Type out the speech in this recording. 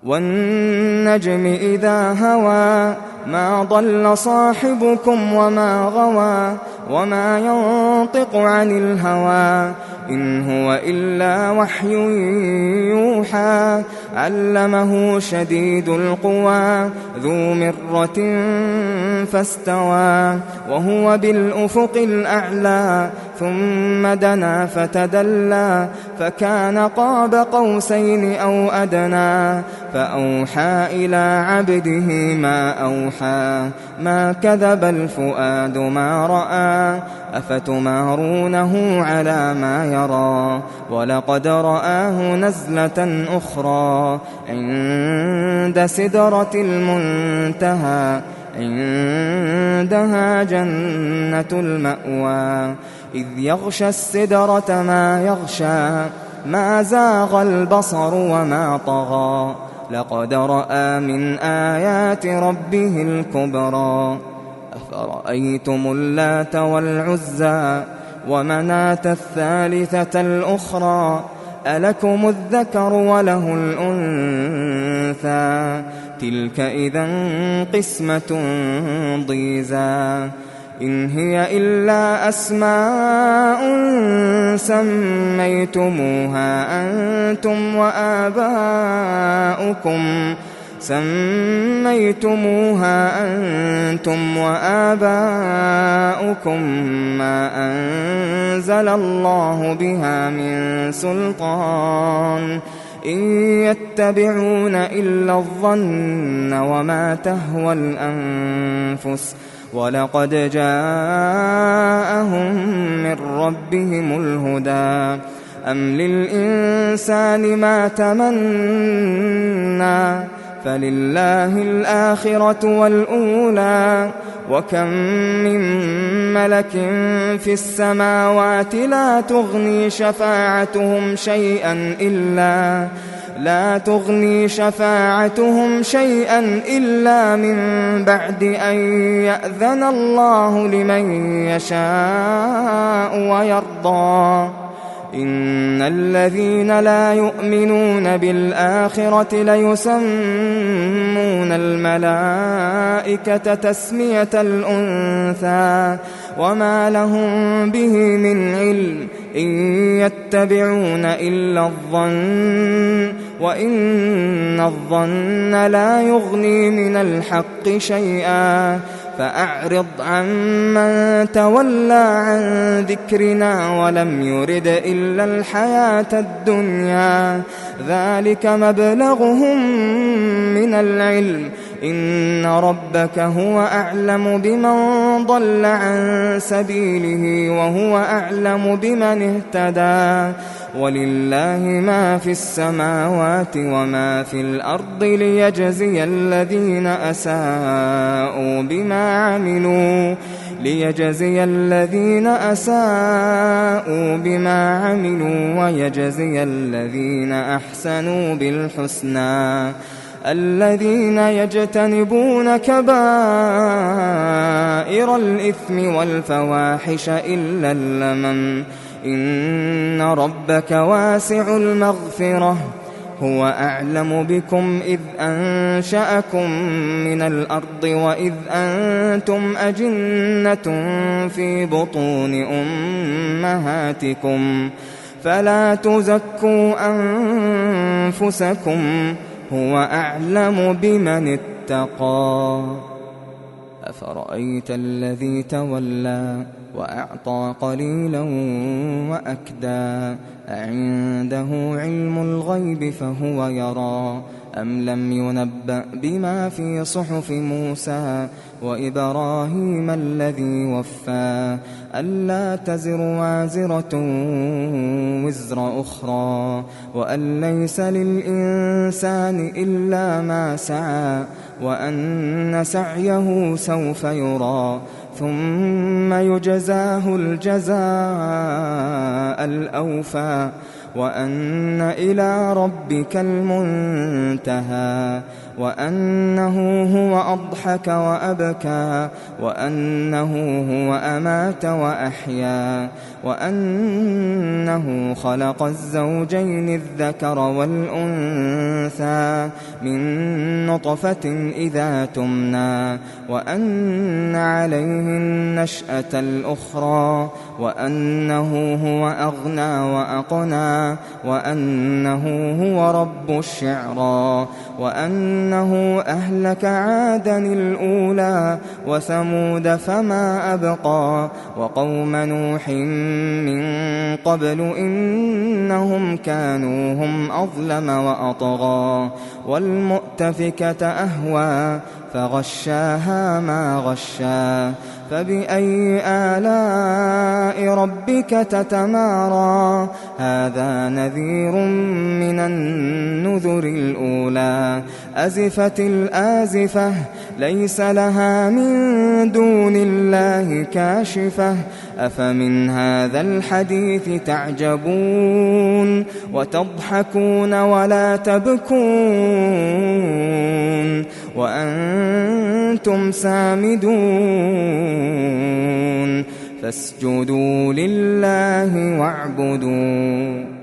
وَالنَّجْمِ إِذَا هَوَىٰ مَا ضَلَّ صَاحِبُكُمْ وَمَا غَوَىٰ وَمَا يَنطِقُ عَنِ الْهَوَىٰ إِنْ هُوَ إِلَّا وَحْيٌ يُوحَىٰ عَلَّمَهُ شَدِيدُ الْقُوَىٰ ذُو مِرَّةٍ فَاسْتَوَىٰ وَهُوَ بِالْأُفُقِ الْأَعْلَىٰ ثُمَّ دَنَا فَتَدَلَّىٰ فَكَانَ قَابَ قَوْسَيْنِ أَوْ أَدْنَىٰ فَأَوْحَىٰ إِلَىٰ عَبْدِهِ مَا أَوْحَىٰ مَا كَذَبَ الْفُؤَادُ مَا رَأَىٰ أَفَتُمَارُونَهُ عَلَىٰ مَا يَرَىٰ وَلَقَدْ رَآهُ نَزْلَةً أُخْرَىٰ عِندَ سِدْرَةِ الْمُنتَهَىٰ عِندَهَا جَنَّةُ الْمَأْوَىٰ إِذْ يَغْشَى السِّدْرَةَ مَا يَغْشَىٰ مَا زَاغَ الْبَصَرُ وَمَا طَغَىٰ لَقَدْ رَأَىٰ مِنْ آيَاتِ رَبِّهِ الْكُبْرَىٰ أَفَرَأَيْتُمُ اللَّاتَ وَالْعُزَّىٰ وَمَنَاةَ الثَّالِثَةَ الْأُخْرَىٰ أَلَكُمُ الذَّكَرُ وَلَهُ الْأُنثَىٰ تِلْكَ إِذًا قِسْمَةٌ ضِيزَىٰ إِنْ هِيَ إِلَّا أَسْمَاءٌ سَمَّيْتُمُوهَا أَنتُمْ وَآبَاؤُكُم مَّا أَنزَلَ اللَّهُ بِهَا مِن سُلْطَانٍ إِن يَتَّبِعُونَ إِلَّا الظَّنَّ وَمَا تَهْوَى الْأَنفُسُ وَلَقَدْ جَاءَهُم مِّن رَّبِّهِمُ الْهُدَىٰ أَمْ لِلْإِنسَانِ مَا تَمَنَّىٰ فَلِلَّهِ الْآخِرَةُ وَالْأُولَىٰ وَكَم مِّن مَّلَكٍ فِي السَّمَاوَاتِ لا تُغْنِي شَفَاعَتُهُمْ شَيْئًا إِلَّا مِن بَعْدِ أَن يَأْذَنَ اللَّهُ لِمَن يَشَاءُ وَيَرْضَىٰ إِنَّ الَّذِينَ لَا يُؤْمِنُونَ بِالْآخِرَةِ لَيُسَمُّونَ الْمَلَائِكَةَ تَسْمِيَةَ الْأُنثَىٰ وَمَا لَهُم بِهِ مِنْ عِلْمٍ إِن يَتَّبِعُونَ إِلَّا الظَّنَّ وَإِنَّ الظَّنَّ لَا يُغْنِي مِنَ الْحَقِّ شَيْئًا فَأَعْرِضْ عَمَّن تَوَلَّىٰ عَن ذِكْرِنَا وَلَمْ يُرِدْ إِلَّا الْحَيَاةَ الدُّنْيَا ذَٰلِكَ مَبْلَغُهُم مِّنَ الْعِلْمِ إِنَّ رَبَّكَ هُوَ أَعْلَمُ بِمَن ضَلَّ عَن سَبِيلِهِ وَهُوَ أَعْلَمُ بِمَنِ اهْتَدَىٰ وَلِلَّهِ مَا فِي السَّمَاوَاتِ وَمَا فِي الْأَرْضِ لِيَجْزِيَ الَّذِينَ أَسَاءُوا بِمَا عَمِلُوا وَيَجْزِيَ الَّذِينَ أَحْسَنُوا بِالْحُسْنَىٰ الَّذِينَ يَجْتَنِبُونَ كَبَائِرَ الْإِثْمِ وَالْفَوَاحِشَ إِلَّا اللَّمَمَ إِنَّ رَبَّكَ وَاسِعُ الْمَغْفِرَةِ هُوَ أَعْلَمُ بِكُمْ إِذْ أَنشَأَكُم مِّنَ الْأَرْضِ وَإِذْ أَنتُمْ أَجِنَّةٌ فِي بُطُونِ أُمَّهَاتِكُمْ فَلَا تُزَكُّوا أَنفُسَكُمْ هُوَ أَعْلَمُ بِمَنِ اتَّقَىٰ أَفَرَأَيْتَ الَّذِي تَوَلَّىٰ وَأَعْطَىٰ قَلِيلًا وَأَكْدَىٰ أَعِندَهُ عِلْمُ الْغَيْبِ فَهُوَ يَرَىٰ أَمْ لَمْ يُنَبَّأْ بِمَا فِي صُحُفِ مُوسَىٰ وَإِبْرَاهِيمَ الَّذِي وَفَّىٰ أَلَّا تَزِرُ وَازِرَةٌ وِزْرَ أُخْرَىٰ وَأَن لَّيْسَ لِلْإِنسَانِ إِلَّا مَا سَعَىٰ وَأَنَّ سَعْيَهُ سَوْفَ يُرَىٰ ثُمَّ يُجْزَاهُ الْجَزَاءَ الْأَوْفَىٰ وَأَنَّ إِلَىٰ رَبِّكَ الْمُنتَهَىٰ وأنه هو أضحك وأبكى وأنه هو أمات وأحيا وأنه خلق الزوجين الذكر والأنثى من نطفة إذا تمنى وأن عليه النشأة الأخرى وأنه هو أغنى وأقنى وأنه هو رب الشعرى وأنه أهلك عادا الأولى وثمود فما أبقى وقوم نوح من قبل إنهم كانوا هم أظلم وأطغى والمؤتفكة أهوى فغشاها ما غشا فبأي آلاء ربك تتمارى هذا نذير من النذر الأولى أزفت الآزفة ليس لها من دون الله كاشفة أفمن هذا الحديث تعجبون وتضحكون ولا تبكون وأنتم سامدون فاسجدوا لله واعبدوا